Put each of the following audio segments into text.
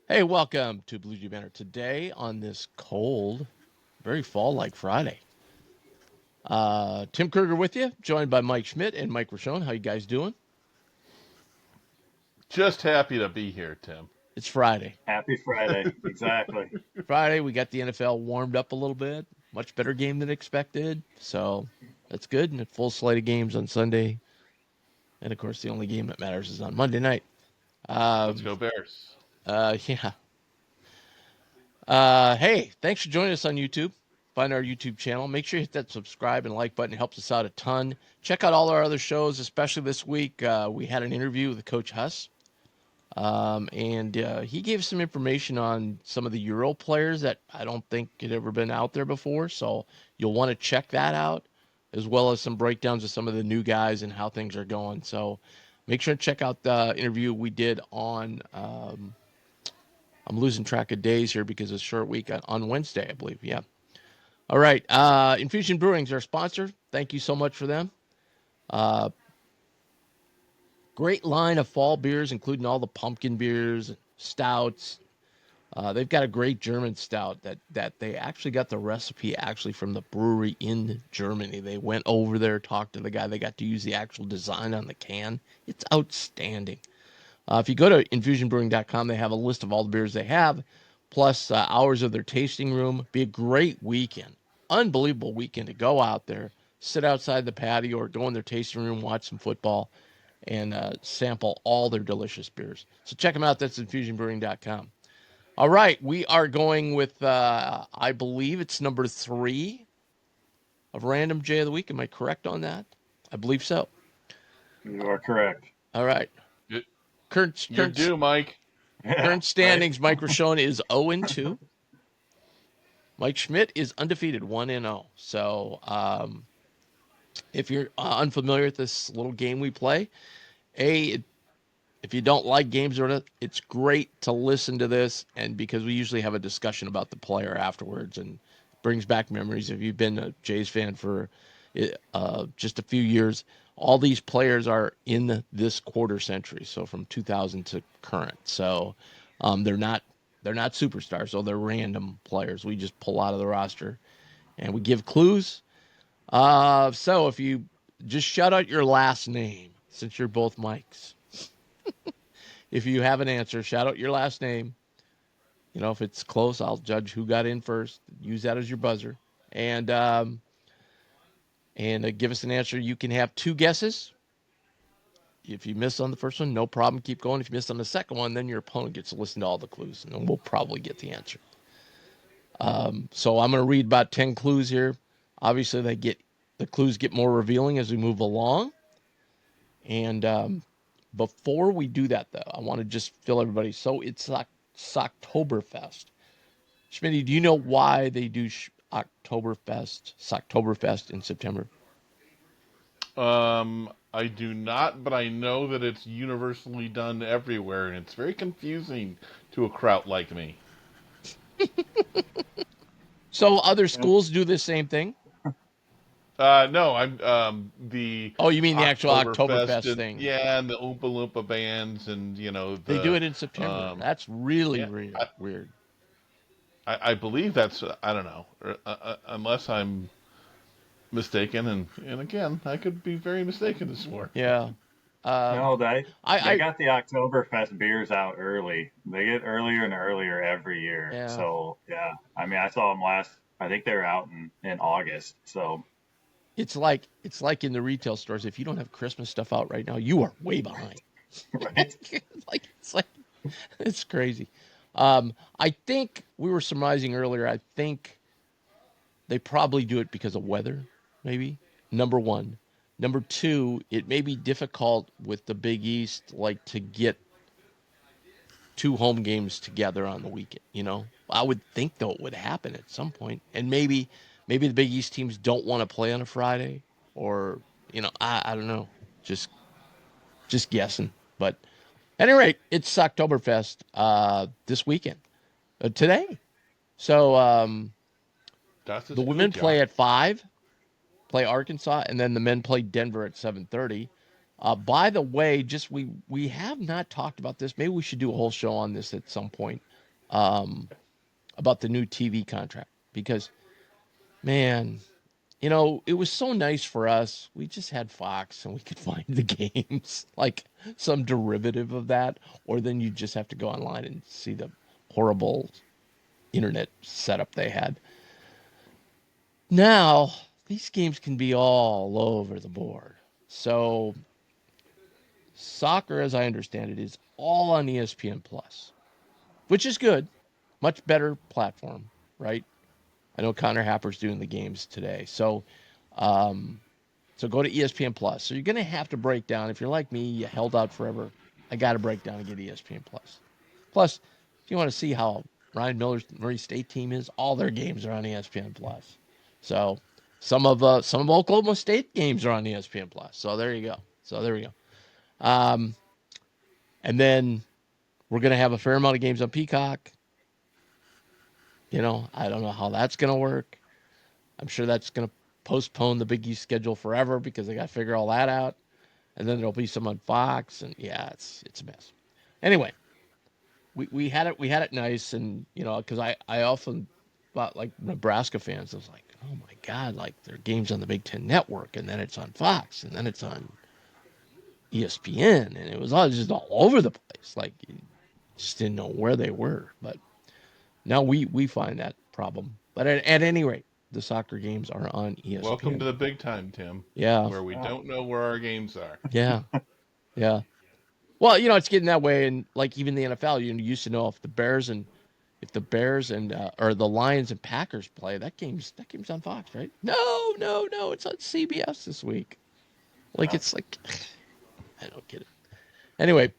Hey, welcome to Blue Jay Banner. Today on this cold, very fall-like Friday. Tim Kruger with you, joined by Mike Schmidt and Mike Roshone. How you guys doing? Just happy to be here, Tim. It's Friday. Happy Friday. Exactly. Friday, we got the NFL warmed up a little bit. Much better game than expected. So that's good. And a full slate of games on Sunday. And of course, the only game that matters is on Monday night. Let's Um, go Bears. yeah. Hey, thanks for joining us on YouTube. Find our YouTube channel. Make sure you hit that subscribe and like button. It helps us out a ton. Check out all our other shows, especially this week. We had an interview with Coach Huss, and he gave some information on some of the Euro players that I don't think had ever been out there before. So you'll want to check that out, as well as some breakdowns of some of the new guys and how things are going. So make sure to check out the interview we did on. I'm losing track of days here because it's a short week on Wednesday, I believe. Yeah. All right. Infusion Brewing's our sponsor. Thank you so much for them. Uh, Great line of fall beers, including all the pumpkin beers, stouts. They've got a great German stout that they actually got the recipe actually from the brewery in Germany. They went over there, talked to the guy. They got to use the actual design on the can. It's outstanding. If you go to infusionbrewing.com, they have a list of all the beers they have, plus hours of their tasting room. Be a great weekend. Unbelievable weekend to go out there, sit outside the patio, or go in their tasting room, watch some football, and sample all their delicious beers. So check them out. That's infusionbrewing.com. All right, we are going with, I believe it's number 3 of Random J of the Week. Am I correct on that? I believe so. You are correct. All right. You- Current, You're current, due, Mike. Yeah, current right. standings, Mike Roshone is 0-2. Mike Schmidt is undefeated, 1-0. So if you're unfamiliar with this little game we play, if you don't like games, it's great to listen to this, and because we usually have a discussion about the player afterwards, and brings back memories. If you've been a Jays fan for just a few years, all these players are in this quarter century, so from 2000 to current. So they're not superstars, so they're random players. We just pull out of the roster, and we give clues. So if you just shout out your last name, since you're both Mikes. If you have an answer, shout out your last name. If it's close, I'll judge who got in first. Use that as your buzzer, and give us an answer. You can have 2 guesses. If you miss on the first one, no problem. Keep going. If you miss on the second one, then your opponent gets to listen to all the clues, and then we'll probably get the answer. So I'm going to read about 10 clues here. Obviously, the clues get more revealing as we move along. And before we do that, though, I want to just fill everybody. So it's Socktoberfest. Schmitty, do you know why they do Socktoberfest in September? I do not, but I know that it's universally done everywhere, and it's very confusing to a kraut like me. So other And schools do the same thing? No, I'm the Oh, you mean the actual Oktoberfest Oktoberfest and thing? yeah, and the Oompa Loompa bands and They do the it in September. um That's really yeah. weird. I believe that's I don't know unless I'm mistaken, and again I could be very mistaken this war. Yeah. Um, no, they I got the Oktoberfest beers out early. They get earlier and earlier every year. yeah. So yeah, I mean, I saw them last. I think they were out in August. So It's like in the retail stores. If you don't have Christmas stuff out right now, you are way behind. right. It's like it's crazy. I think we were surmising earlier. I think they probably do it because of weather, maybe. Number one. Number two, it may be difficult with the Big East, like to get 2 home games together on the weekend. I would think though it would happen at some point, and maybe the Big East teams don't want to play on a Friday, or I don't know, just guessing. But at any rate, it's Oktoberfest this weekend, today. So Das the ist women gut, ja. play at 5, play Arkansas, and then the men play Denver at 7:30. By the way, just we have not talked about this. Maybe we should do a whole show on this at some point. about the new TV contract because, man, it was so nice for us. We just had Fox and we could find the games, like some derivative of that, or then you just have to go online and see the horrible internet setup they had. Now, these games can be all over the board. So, soccer, as I understand it, is all on ESPN Plus, which is good. Much better platform, right? I know Connor Happer's doing the games today. Um, so go to ESPN Plus. So you're going to have to break down. If you're like me, you held out forever. I got to break down and get ESPN Plus. Plus, if you want to see how Ryan Miller's Murray State team is, all their games are on ESPN Plus. So some of Oklahoma State games are on ESPN Plus. So there you go. Um, and then we're going to have a fair amount of games on Peacock. I don't know how that's going to work. I'm sure that's going to postpone the Big East schedule forever because they got to figure all that out. And then there'll be some on Fox, and yeah, it's a mess. Anyway, we had it nice, and because I often thought like Nebraska fans, I was like, oh my god, like their games on the Big Ten Network, and then it's on Fox, and then it's on ESPN, and it was all just all over the place. Like you just didn't know where they were. But now we find that problem. But at any rate, the soccer games are on Welcome ESPN. to the big time, Tim, Yeah, where we don't know where our games are. yeah, yeah. Well, it's getting that way, and like even the NFL, you used to know if the Bears and or the Lions and Packers play, that game's on Fox, right? No, no, no, it's on CBS this week. Like Yeah. it's like I don't get it. Anyway,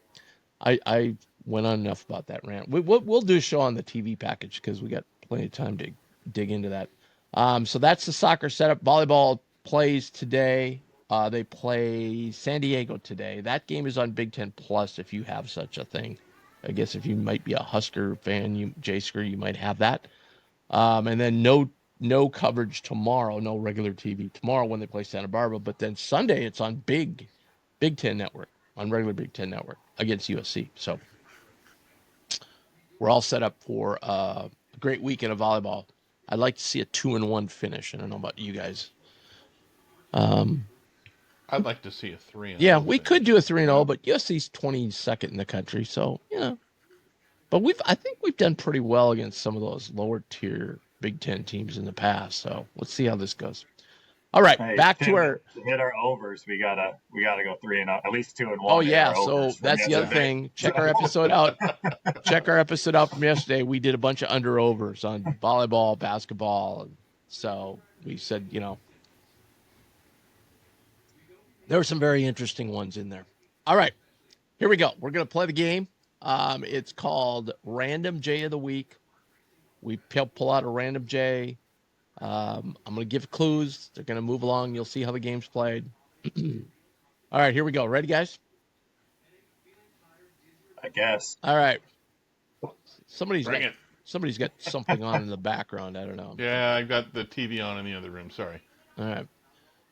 I went on enough about that rant. We'll do a show on the TV package because we got plenty of time to dig into that. So that's the soccer setup. Volleyball plays today. They play San Diego today. That game is on Big Ten Plus if you have such a thing. I guess if you might be a Husker fan, you might have that. And then no coverage tomorrow, no regular TV tomorrow when they play Santa Barbara. But then Sunday it's on Big Ten Network, on regular Big Ten Network against USC. So we're all set up for a great weekend of volleyball. I'd like to see a 2-1 finish. I don't know about you guys. I'd like to see a 3-0 Yeah, we could do finish. a 3-0, Yeah. but USC's 22nd in the country, so But I think we've done pretty well against some of those lower tier Big Ten teams in the past. So let's see how this goes. All right, Hey back to Tim, our. to hit our overs, we gotta go 3-0, at least 2 and Oh 1 hit yeah, our overs so from that's the other yesterday. thing. So, Check our episode out. Check our episode out from yesterday. We did a bunch of under overs on volleyball, basketball, and so we said, there were some very interesting ones in there. All right, here we go. We're gonna play the game. It's called Random J of the Week. We pull out a random J. I'm going to give clues. They're going to move along. You'll see how the game's played. All right, here we go. Ready, guys? I guess. All right. Somebody's Bring got it. somebody's got something on in the background. I don't know. Yeah, I've got the TV on in the other room. Sorry. All right.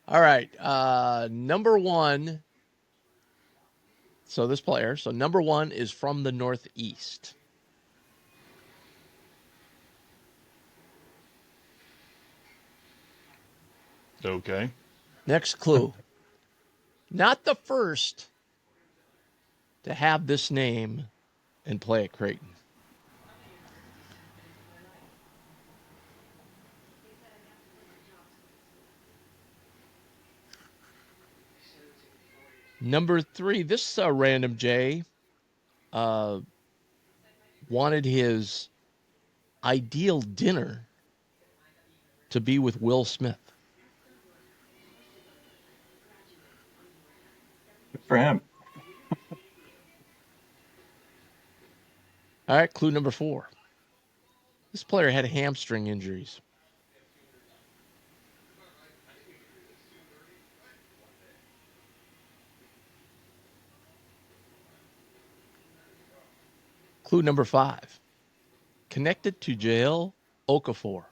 All right. Number one. So this player. So number one is from the Northeast. Okay. Next clue. Not the first to have this name and play at Creighton. Number three. This random J wanted his ideal dinner to be with Will Smith. Good for him. All right, clue number four. This player had hamstring injuries. Clue number five. Connected to Jael Okafor.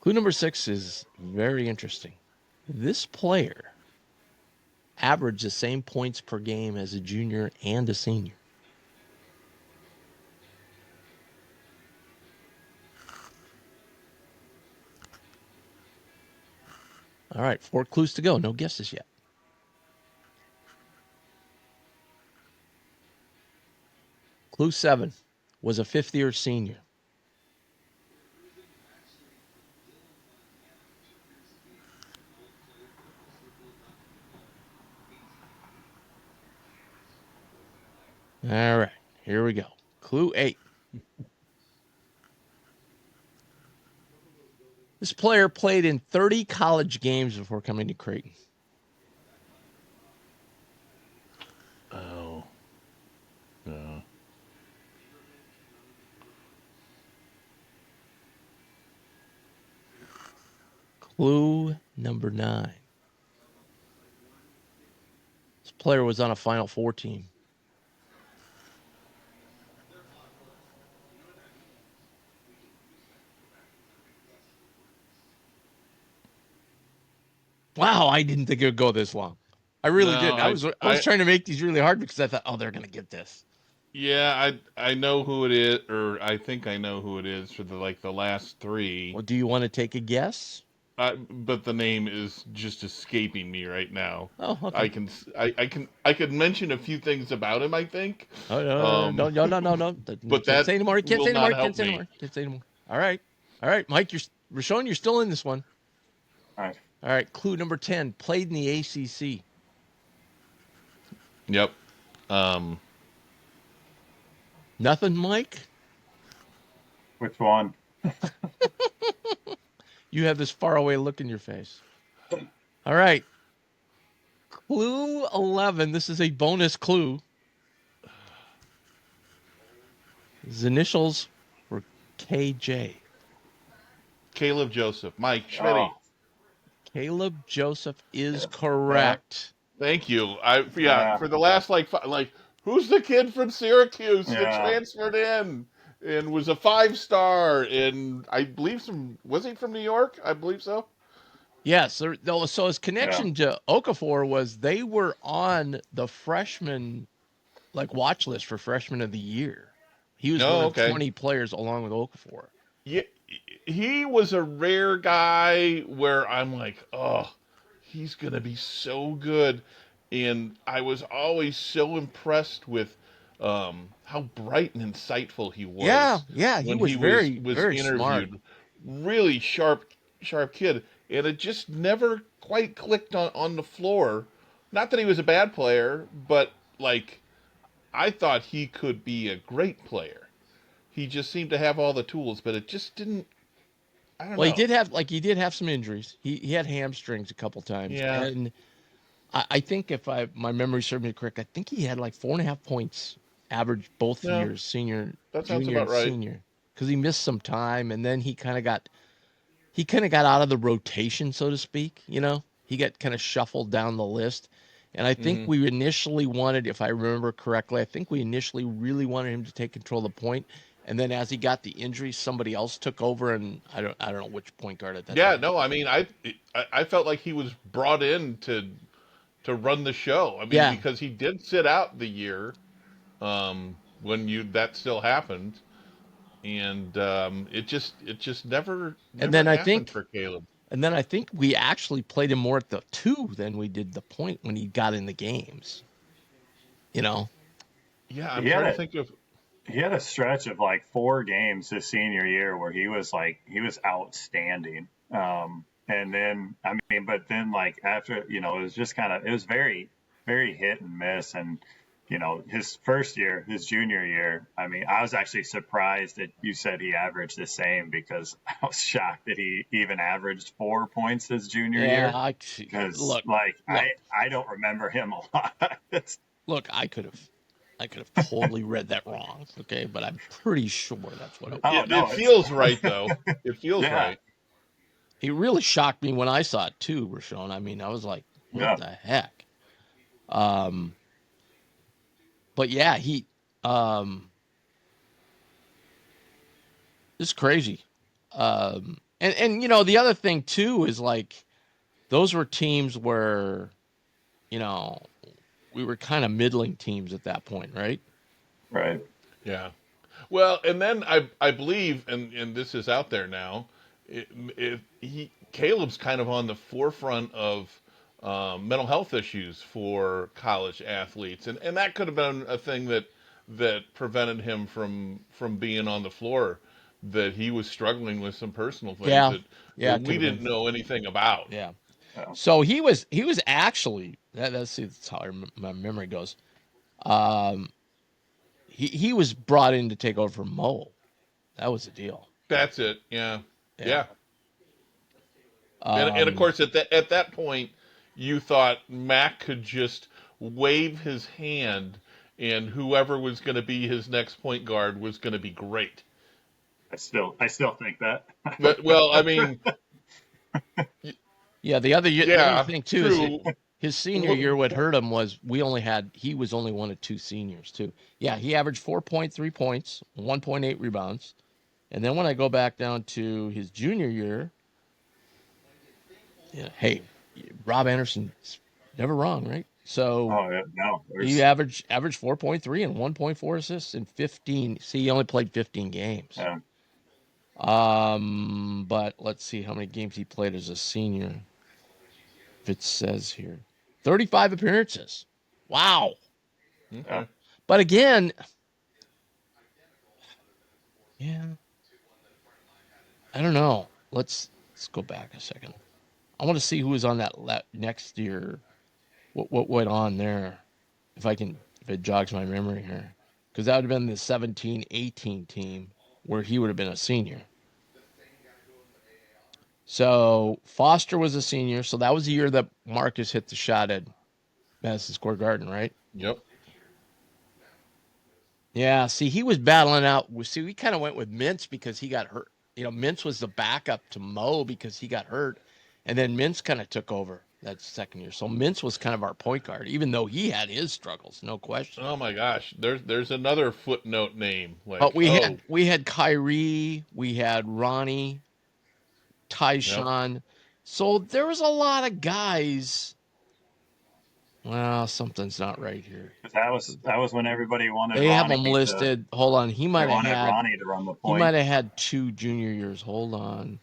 Clue number 6 is very interesting. This player averaged the same points per game as a junior and a senior. All right, 4 clues to go. No guesses yet. Clue 7 was a 5th-year senior. All right, here we go. Clue 8. This player played in 30 college games before coming to Creighton. Oh. No. Clue number 9. This player was on a Final Four team. Wow, I didn't think it would go this long. I really No, didn't. I was I trying to make these really hard because I thought, oh, they're gonna get this. yeah, I know who it is, or I think I know who it is for the last Well, three. do you want to take a guess? But the name is just escaping me right now. Oh, okay. I could mention a few things about him, I think. Oh Um, no. You but can't that say anymore. You can't will say anymore. not You can't help say me. anymore. Can't say anymore. All right, Mike. Roshone, you're still in this one. All right. All right. Clue number 10. Played in the ACC. Yep. Um, Nothing, Mike. Which one? You have this faraway look in your face. All right. Clue 11. This is a bonus clue. His initials were KJ. Caleb Joseph, Mike Oh, Schmitty. Caleb Joseph is yeah, correct. Thank you. Yeah, yeah, for the last who's the kid from Syracuse that yeah, transferred in and was a 5-star, and I believe was he from New York? I believe so. Yes. So his yeah, connection to Okafor was they were on the freshman watch list for freshman of the year. He was one Oh, of okay. 20 players along with Okafor. Yeah, he was a rare guy where I'm like, oh, he's gonna be so good, and I was always so impressed with how bright and insightful he Yeah, was yeah, he when was he was very, was very smart. interviewed. Really sharp kid, and it just never quite clicked on the floor. Not that he was a bad player, but like I thought he could be a great player. He just seemed to have all the tools, but it just didn't. I don't Well, know. he did have some injuries. He had hamstrings a couple times, Yeah. and I think if my memory serves me correct, I think he had like 4.5 points average both No, years, that sounds junior about and right. senior, because he missed some time, and then he kind of got out of the rotation, so to speak. He got kind of shuffled down the list. And I think Hmm. we initially wanted, if I remember correctly, I think we initially really wanted him to take control of the point. And then as he got the injury, somebody else took over, and I don't know which point guard at that Yeah, time. no, I mean, I felt like he was brought in to run the show. I mean, Yeah. because he did sit out the year when you that still happened, and it just And never then I happened think for Caleb. and then I think we actually played him more at the two than we did the point when he got in the games. You know? Yeah, I'm he had trying to a think of. he had a stretch of like 4 games his senior year where he was outstanding. And then I mean, but then like after it was just it was very very hit and miss. And his first year, his junior year, I mean, I was actually surprised that you said he averaged the same because I was shocked that he even averaged 4 points his junior Yeah, year because look, like look, I don't remember him a lot. look, I could have totally read that wrong, okay? But I'm pretty sure that's what it was. Oh It no, it's feels right though. It feels yeah, right. He really shocked me when I saw it too, Rashawn. I mean, I was like, what yeah. the heck? Um, but yeah, it's crazy. And you know, the other thing too is like those were teams where, you know, we were kind of middling teams at that point, right? Right. Yeah. Well, and then I believe, and this is out there now, Caleb's kind of on the forefront of mental health issues for college athletes, and that could have been a thing that prevented him from being on the floor. That he was struggling with some personal things Yeah. that Yeah, it could we have been. didn't know anything about. Yeah. Yeah. So he was actually that's how my memory goes. Um, he was brought in to take over from Mo. That was the deal. That's it. Yeah, Yeah. yeah. And of Um, course, at that point, you thought Mac could just wave his hand, and whoever was going to be his next point guard was going to be great. I still think that. But well, I mean, yeah. The other yeah, thing too is true. his senior Well, year. What hurt him was he was only one of two seniors too. Yeah, he averaged 4.3 points, 1.8 rebounds, and then when I go back down to his junior year, yeah, hey, Rob Anderson's never wrong, right? So Oh yeah, no, he there's averaged 4.3 and 1.4 assists in 15. See, he only played 15 games. yeah, But let's see how many games he played as a senior. If it says here, 35 appearances. Wow. yeah. okay. But again, yeah, I don't know. Let's go back a second. I want to see who was on that next year. What went on there? If it jogs my memory here, because that would have been the 17-18 team where he would have been a senior. So Foster was a senior, so that was the year that Marcus hit the shot at Madison Square Garden, right? Yep. Yeah. See, he was battling out. See, we kind of went with Mintz because he got hurt. You know, Mintz was the backup to Mo because he got hurt, and then Mintz kind of took over that second year. So Mintz was kind of our point guard, even though he had his struggles, no question. Oh my gosh, there's another footnote name. But Like, we oh, had Kyrie, we had Ronnie, yep. Tyshawn. So there was a lot of guys. Well, something's not right here. 'Cause that was when everybody wanted They have Ronnie him to. listed. Hold on. They wanted Ronnie to run the He point. might have had two junior years. Hold on.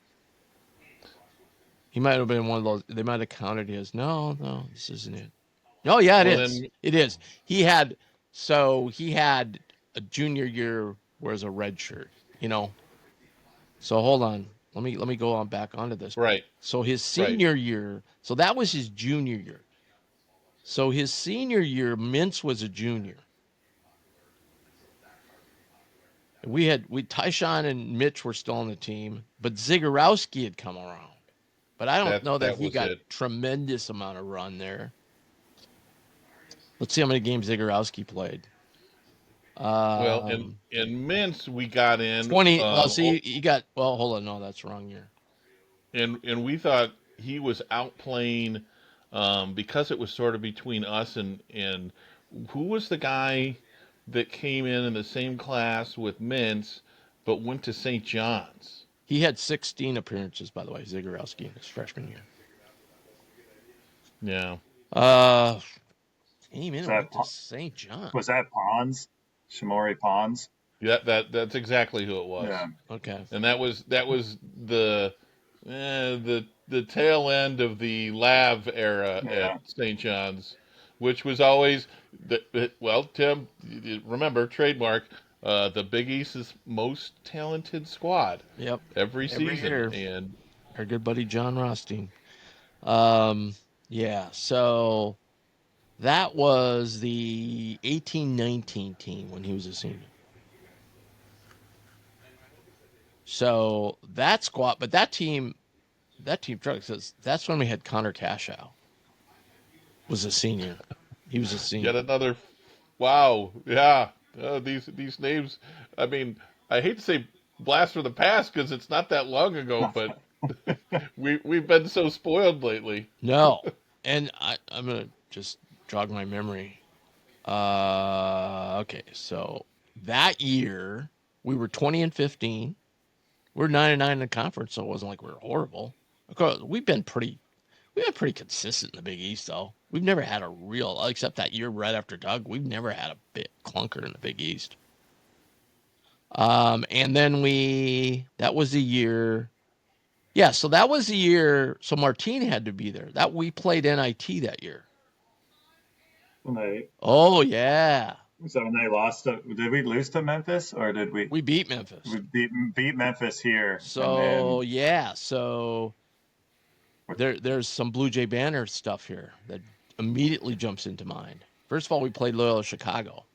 He might have been one of those. They might have counted his. No, this isn't it. Oh, yeah, it Well is. then, It is. He had a junior year wears a red shirt, you know. So hold on. Let me go on back onto this. right, So his right. senior year, so that was his junior year. So his senior year, Mintz was a junior. We Tyshawn and Mitch were still on the team, but Zagorowski had come around. But I don't know that That he was got it. tremendous amount of run there. Let's see how many games Zagorowski played. Well, in Mints we got in, 20. Well, see, you got. Well, hold on. No, that's wrong year. and we thought he was outplaying because it was sort of between us and who was the guy that came in the same class with Mintz but went to St. John's. He had 16 appearances, by the way, Zagorowski in his freshman year. Yeah, Uh, came in Was and that went to St. John. was that Pons? Shamori Pons? yeah, that's exactly who it was, Yeah, Okay. and that was the tail end of the Lav era at yeah, St. John's, which was always well, Tim, remember trademark the Big East's most talented squad Yep. every Every season, year, and our good buddy John Rothstein. Um, yeah. So that was the 18-19 team when he was a senior. So that squad, but that team truck says that's when we had Connor Cashow was a senior. He was a yet senior. another. Wow, yeah, these names. I mean, I hate to say blast from the past because it's not that long ago, but we've been so spoiled lately. No, and I'm gonna just jog my memory. Okay, so that year we were 20-15. We're 9-9 in the conference, so it wasn't like we were horrible. Of course, we've been pretty consistent in the Big East, though. We've never had a real, except that year right after Doug, we've never had a bit clunker in the Big East. And then that was the year. Yeah, so that was the year. So Martine had to be there. That we played NIT that year. Oh yeah. So when they lost, did we lose to Memphis or did we? We beat Memphis. We beat Memphis here, So and then yeah, so there's some Blue Jay Banner stuff here that immediately jumps into mind. First of all, we played Loyola Chicago.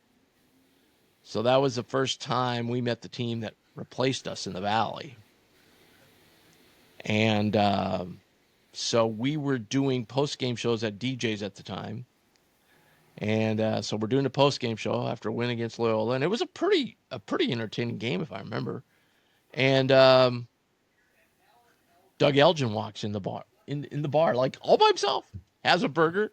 So that was the first time we met the team that replaced us in the Valley. And so we were doing post-game shows at DJ's at the time. And so we're doing a post-game show after a win against Loyola. And it was a pretty entertaining game, if I remember. And Doug Elgin walks in the bar, in the bar, like all by himself, has a burger.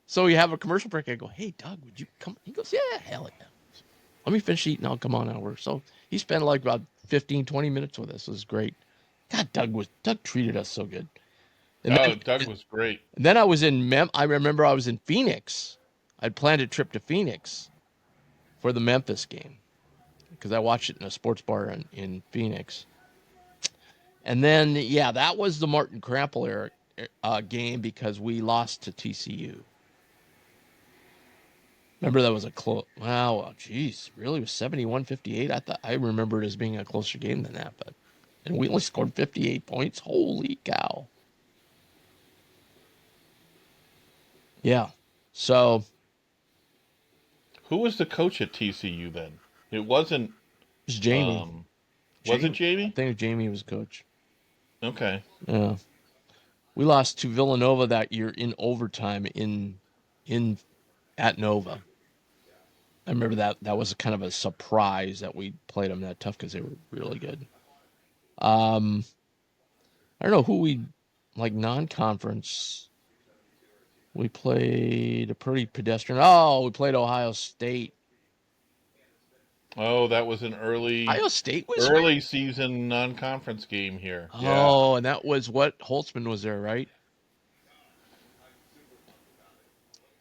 So we have a commercial break. I go, hey, Doug, would you come? He goes, yeah, hell yeah. Let me finish eating. I'll come on over. So he spent like about 15, 20 minutes with us. It was great. God, Doug treated us so good. And Doug was great. And then I was I remember I was in Phoenix. I'd planned a trip to Phoenix for the Memphis game because I watched it in a sports bar in Phoenix. And then, yeah, that was the Martin Krampel game because we lost to TCU. Remember that was a close. Wow, geez, really? It was 71-58? I remember it as being a closer game than that, and we only scored 58 points. Holy cow! Yeah. So Who was the coach at TCU then? It wasn't. it was Jamie. Was it I Jamie? think Jamie was coach. Okay. Yeah. We lost to Villanova that year in overtime in at Nova. I remember that was kind of a surprise that we played them that tough because they were really good. I don't know who we like non-conference. We played a pretty pedestrian. Oh, we played Ohio State. Oh, that was an Ohio State was here? early season non-conference game here. Yeah. Oh, and that was what Holtzman was there, right?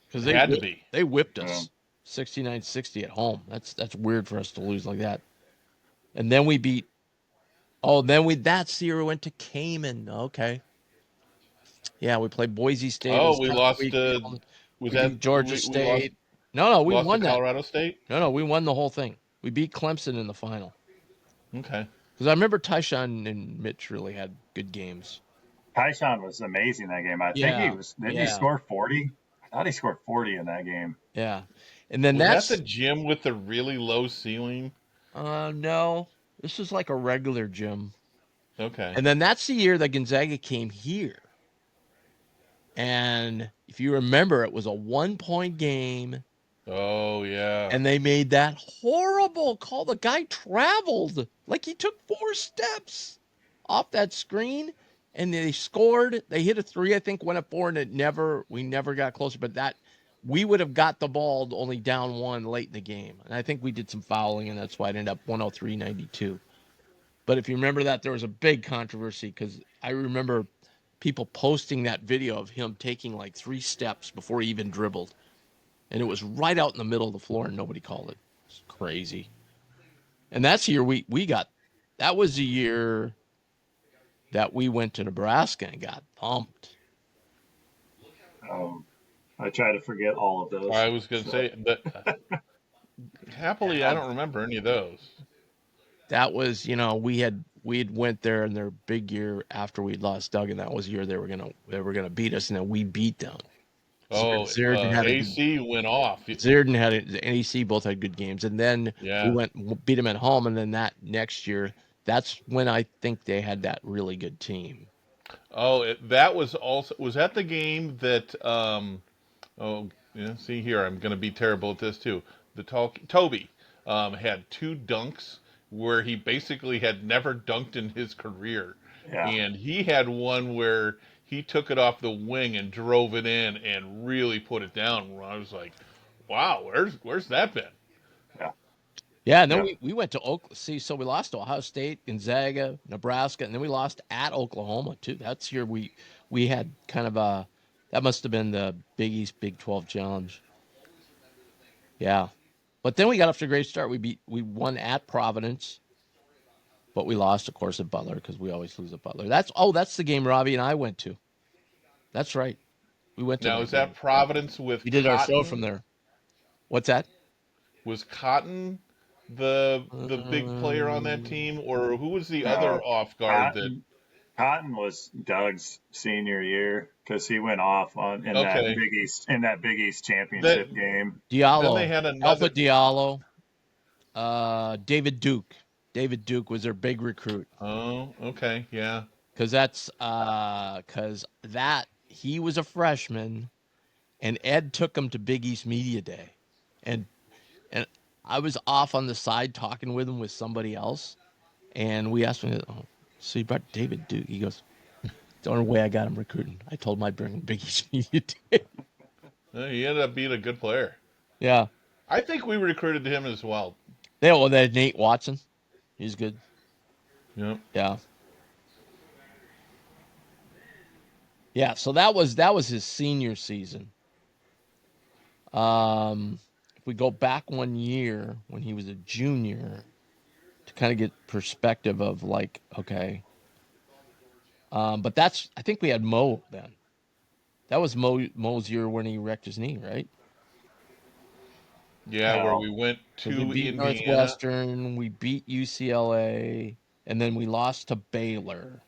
Because Had to be. they whipped us 69-60 at home. That's weird for us to lose like that. And then we beat. Oh, that's the year we went to Cayman. Okay. Yeah, we played Boise State. Oh, we lost. Was We that beat Georgia we lost? State. No, we Lost to won that. Colorado State. No, we won the whole thing. We beat Clemson in the final. Okay. Because I remember Tyshawn and Mitch really had good games. Tyshawn was amazing that game. I think he was. Didn't he score 40? I thought he scored 40 in that game. Yeah, and then Was that's that the gym with the really low ceiling? no, this is like a regular gym. Okay. And then that's the year that Gonzaga came here. And if you remember, it was a 1-point game. Oh yeah. And they made that horrible call. The guy traveled like he took 4 steps off that screen, and they scored. They hit a 3, I think, went up 4, and we never got closer. But that we would have got the ball only down 1 late in the game, and I think we did some fouling, and that's why it ended up 103-92. But if you remember that, there was a big controversy because I remember people posting that video of him taking like 3 steps before he even dribbled. And it was right out in the middle of the floor, and nobody called it. It's crazy. And that's the year that was the year that we went to Nebraska and got thumped. I try to forget all of those. I was going to say that. Happily, I don't remember any of those. That was, we had went there in their big year after we'd lost Doug, and that was the year they were gonna beat us, and then we beat them. Oh, AC went off. Zerden had it. NEC both had good games, and then we beat them at home, and then that next year, that's when I think they had that really good team. Oh, that was that the game that? See here, I'm going to be terrible at this too. Toby had 2 dunks where he basically had never dunked in his career, and he had one where he took it off the wing and drove it in and really put it down. I was like, wow, where's that been? Yeah. Yeah, and then Yep. we went to Oklahoma. See, so we lost to Ohio State, Gonzaga, Nebraska, and then we lost at Oklahoma too. That's year we had kind of a that must have been the Big East Big 12 challenge. Yeah, but then we got off to a great start. We won at Providence, but we lost, of course, at Butler because we always lose at Butler. That's the game Robbie and I went to. That's right, we went to Now, that is that game. Providence with We did our show from Cotton? there. What's that? Was Cotton the big player on that Um, team, or who was the other No, off guard that? Cotton Cotton was Doug's senior year because he went off on Okay, In that Big East that championship game. then they Diallo, had Alpha another. Diallo, David Duke. David Duke was their big recruit Oh, okay, yeah. because that he was a freshman and Ed took him to Big East Media Day, and and I was off on the side talking with him with somebody else, and we asked him, oh, so you brought David Duke? He goes, the only way I got him recruiting. I told him I'd bring him Big East Media Day. He ended up being a good player. Yeah, I think we recruited him as well. that Nate Watson, he's good. Yep. Yeah. Yeah, so that was his senior season. If we go back 1 year when he was a junior to kind of get perspective of like, okay, but I think we had Mo then. That was Mo's year when he wrecked his knee, right? Yeah, where Oh, we went Because we to beat Indiana. Northwestern, we beat UCLA, and then we lost to Baylor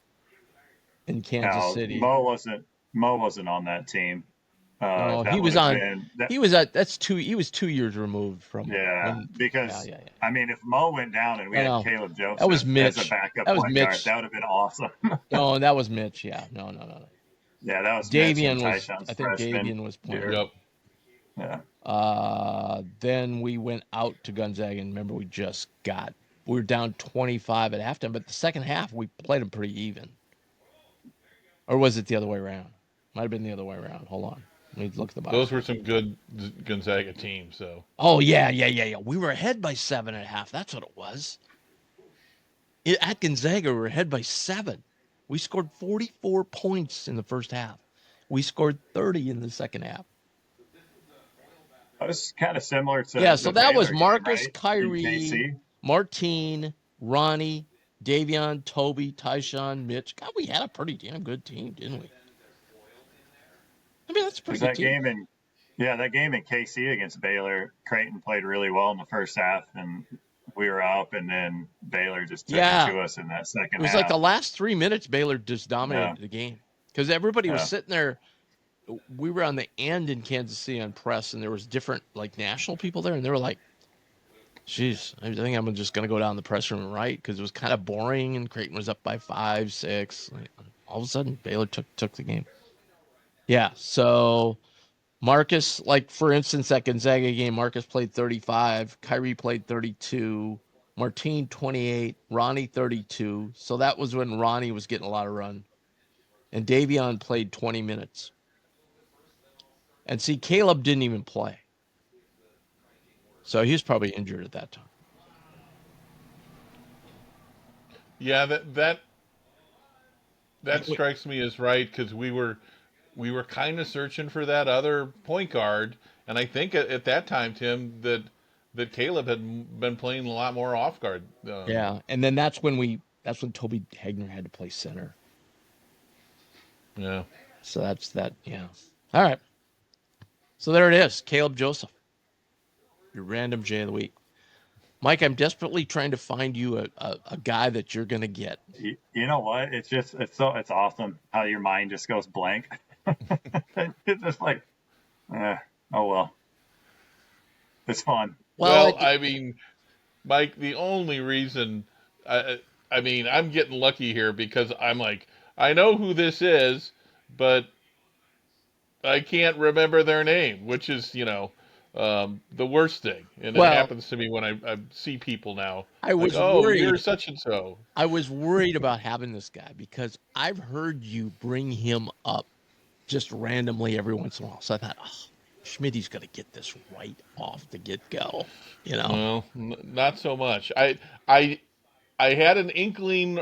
in Kansas no, City. Mo wasn't on that team. No, he That would was have on. been that. He was at. That's two. He was 2 years removed from Yeah, when. Yeah, because yeah, yeah. I mean, if Mo went down and we No, had no, Caleb that was Joseph as a Mitch. backup That was point guard, Mitch. that would have been awesome. No, that was Mitch. Yeah, no, no, no, no. Yeah, that was Mitch and Davian was. I Tyshawn's think freshman Davian was point year. guard. Yep. Yeah. Then we went out to Gonzaga, and remember we were down 25 at halftime, but the second half we played them pretty even. Or was it the other way around? Might have been the other way around. Hold on, let me look at the box Those were score. some good Gonzaga teams. So Oh yeah, yeah, yeah, yeah. We were ahead by 7.5. That's what it was. At Gonzaga, we were ahead by 7. We scored 44 points in the first half. We scored 30 in the second half. It was kind of similar Yeah, to so the that was Baylor game, Marcus, right? In Kyrie, KC. Martine, Ronnie, Davion, Toby, Tyshawn, Mitch. God, we had a pretty damn good team, didn't we? I mean, that's a pretty Because good team. that game in KC against Baylor, Creighton played really well in the first half, and we were up, and then Baylor just took it Yeah, to us in that it second was like the half. last 3 minutes, Baylor just Yeah, dominated the game because everybody was yeah. sitting there. We were on the end in Kansas City on press, and there was different like national people there, and they were like, "Geez, I think I'm just gonna go down the press room and write," because it was kind of boring, and Creighton was up by 5, 6. Like, all of a sudden, Baylor took the game. Yeah, so Marcus, like for instance, that Gonzaga game, Marcus played 35, Kyrie played 32, Martine 28, Ronnie 32. So that was when Ronnie was getting a lot of run, and Davion played 20 minutes. And see, Caleb didn't even play. So he was probably injured at that time. yeah, that And strikes me as right because we were kind of searching for that other point guard, and I think at that time, Tim, that Caleb had been playing a lot more off guard. yeah, and then that's when Toby Hegner had to play center. Yeah. So that's that. Yeah. All right. So there it is, Caleb Joseph, your random J of the week. Mike, I'm desperately trying to find you a guy that you're gonna get. You know what? It's awesome how your mind just goes blank. It's just like, oh well, it's fun. Well, Well, I mean, Mike, the only reason I mean, I'm getting lucky here because I'm like, I know who this is, but I can't remember their name, which is, the worst thing. And it well, happens to me when I see people now. I Like, was oh, you're worried. such and so. I was worried about having this guy because I've heard you bring him up just randomly every once in a while. So I thought, oh. Schmitty's going to get this right off the get-go, you know? Well, not so much. I had an inkling,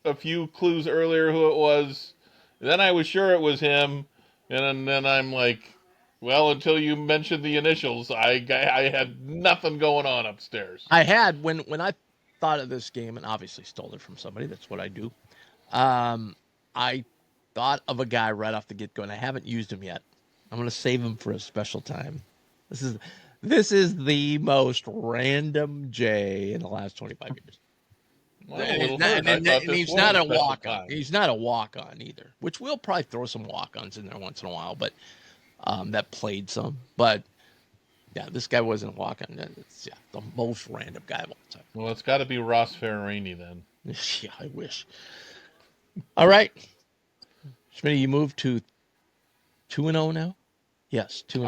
a few clues earlier who it was. Then I was sure it was him, and then I'm like, well, until you mentioned the initials, I had nothing going on upstairs. I had, when I thought of this game, and obviously stole it from somebody, that's what I do, I thought of a guy right off the get-go, and I haven't used him yet. I'm going to save him for a special time. This is the most random J in the last 25 years. Well, I'm a And, little hurt. I and thought this he's was not a a special walk-on. time. He's not a walk-on either, which we'll probably throw some walk-ons in there once in a while, but that played some. But yeah, this guy wasn't a walk-on. It's the most random guy of all time. Well, it's got to be Ross Ferrarini then. Yeah, I wish. All right. Schmitty, you moved to 2-0 now? Yes, 2-0.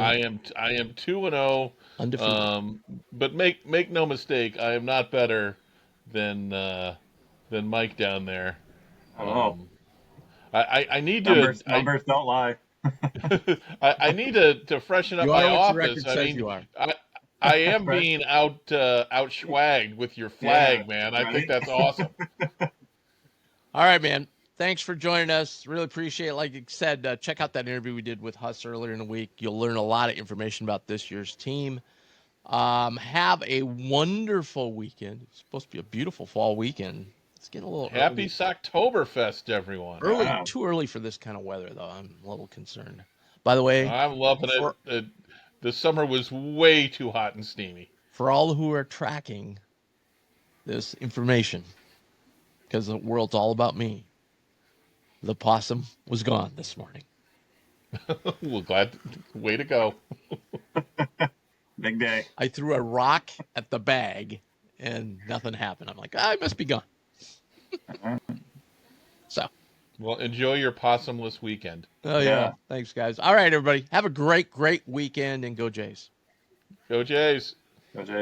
I am 2-0. Undefeated. But make no mistake, I am not better than Mike down there. Oh, I need to numbers don't lie. I need to freshen up You my are what your office. record I says mean, you are. I am Right. being out-schwagged with your Yeah, flag, man. I think right. that's awesome. All right, man. Thanks for joining us. Really appreciate it. Like I said, check out that interview we did with Huss earlier in the week. You'll learn a lot of information about this year's team. Have a wonderful weekend. It's supposed to be a beautiful fall weekend. It's getting a little Happy early. Socktoberfest, everyone. Yeah. Too early for this kind of weather, though. I'm a little concerned. By the way, I'm loving for it. The summer was way too hot and steamy. for all who are tracking this information, because the world's all about me, the possum was gone this morning. Well, way to go. Big day. I threw a rock at the bag and nothing happened. I'm like, I must be gone. So, Well, enjoy your possumless weekend. oh yeah. Yeah. Thanks, guys. All right, everybody. Have a great weekend and go Jays. Go Jays. Go Jays.